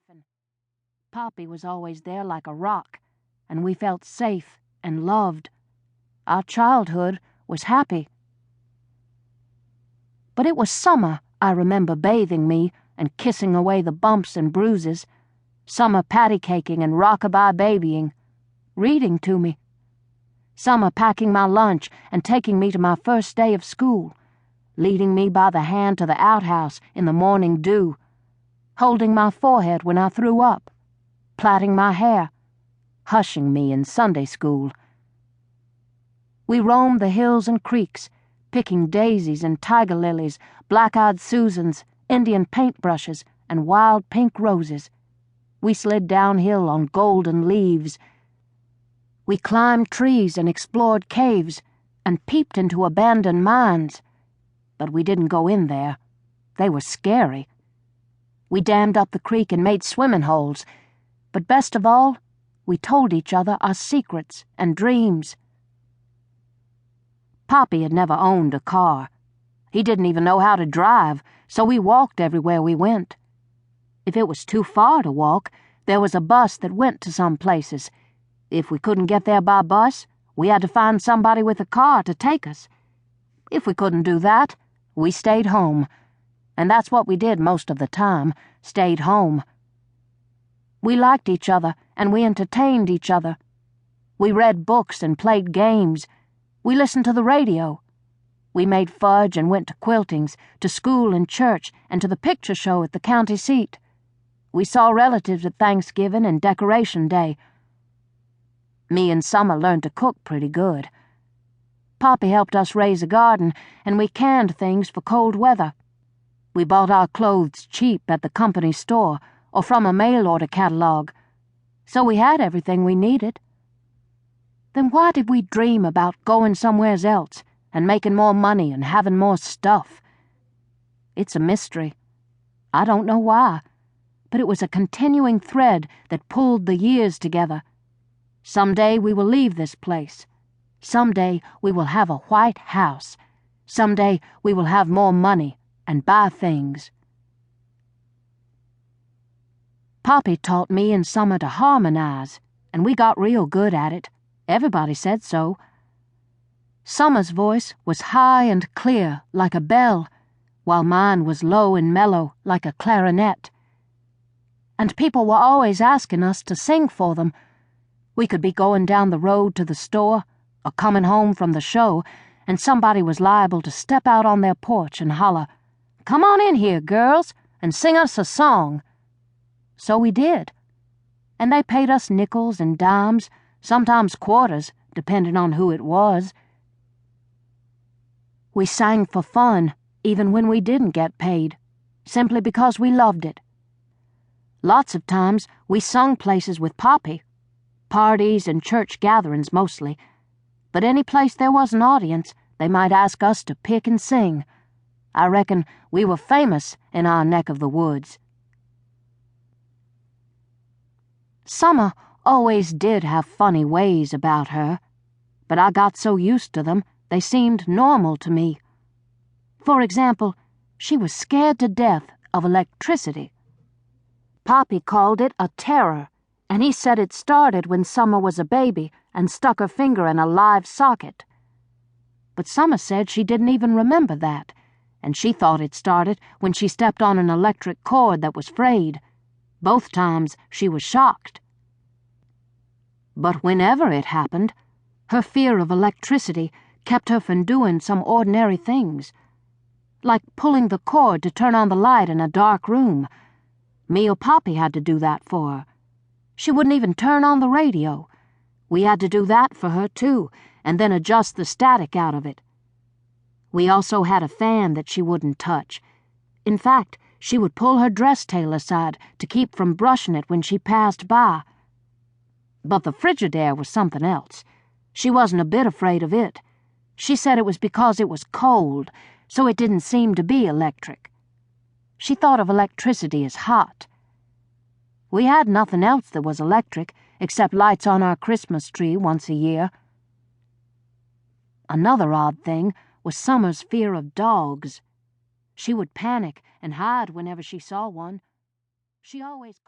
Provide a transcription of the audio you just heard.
laughing. Poppy was always there like a rock, and we felt safe and loved. Our childhood was happy. But it was summer, I remember bathing me and kissing away the bumps and bruises, summer patty-caking and rock-a-bye babying, reading to me, summer packing my lunch and taking me to my first day of school, leading me by the hand to the outhouse in the morning dew, holding my forehead when I threw up, plaiting my hair, hushing me in Sunday school. We roamed the hills and creeks, picking daisies and tiger lilies, black-eyed Susans, Indian paintbrushes, and wild pink roses. We slid downhill on golden leaves. We climbed trees and explored caves and peeped into abandoned mines. But we didn't go in there. They were scary. We dammed up the creek and made swimming holes. But best of all, we told each other our secrets and dreams. Poppy had never owned a car. He didn't even know how to drive, so we walked everywhere we went. If it was too far to walk, there was a bus that went to some places. If we couldn't get there by bus, we had to find somebody with a car to take us. If we couldn't do that, we stayed home. And that's what we did most of the time, stayed home. We liked each other, and we entertained each other. We read books and played games. We listened to the radio. We made fudge and went to quiltings, to school and church, and to the picture show at the county seat. We saw relatives at Thanksgiving and Decoration Day. Me and Summer learned to cook pretty good. Poppy helped us raise a garden, and we canned things for cold weather. We bought our clothes cheap at the company store or from a mail-order catalog, so we had everything we needed. Then why did we dream about going somewheres else and making more money and having more stuff? It's a mystery. I don't know why, but it was a continuing thread that pulled the years together. Someday we will leave this place. Someday we will have a white house. Someday we will have more money and buy things. Poppy taught me and Summer to harmonize, and we got real good at it. Everybody said so. Summer's voice was high and clear, like a bell, while mine was low and mellow, like a clarinet. And people were always asking us to sing for them. We could be going down the road to the store or coming home from the show, and somebody was liable to step out on their porch and holler, "Come on in here, girls, and sing us a song." So we did. And they paid us nickels and dimes, sometimes quarters, depending on who it was. We sang for fun, even when we didn't get paid, simply because we loved it. Lots of times we sung places with Poppy, parties and church gatherings mostly, but any place there was an audience, they might ask us to pick and sing. I reckon we were famous in our neck of the woods. Summer always did have funny ways about her, but I got so used to them they seemed normal to me. For example, she was scared to death of electricity. Poppy called it a terror, and he said it started when Summer was a baby and stuck her finger in a live socket. But Summer said she didn't even remember that, and she thought it started when she stepped on an electric cord that was frayed. Both times she was shocked. But whenever it happened, her fear of electricity kept her from doing some ordinary things, like pulling the cord to turn on the light in a dark room. Me or Poppy had to do that for her. She wouldn't even turn on the radio. We had to do that for her, too, and then adjust the static out of it. We also had a fan that she wouldn't touch. In fact, she would pull her dress tail aside to keep from brushing it when she passed by. But the Frigidaire was something else. She wasn't a bit afraid of it. She said it was because it was cold, so it didn't seem to be electric. She thought of electricity as hot. We had nothing else that was electric, except lights on our Christmas tree once a year. Another odd thing was Summer's fear of dogs. She would panic and hide whenever she saw one. She always called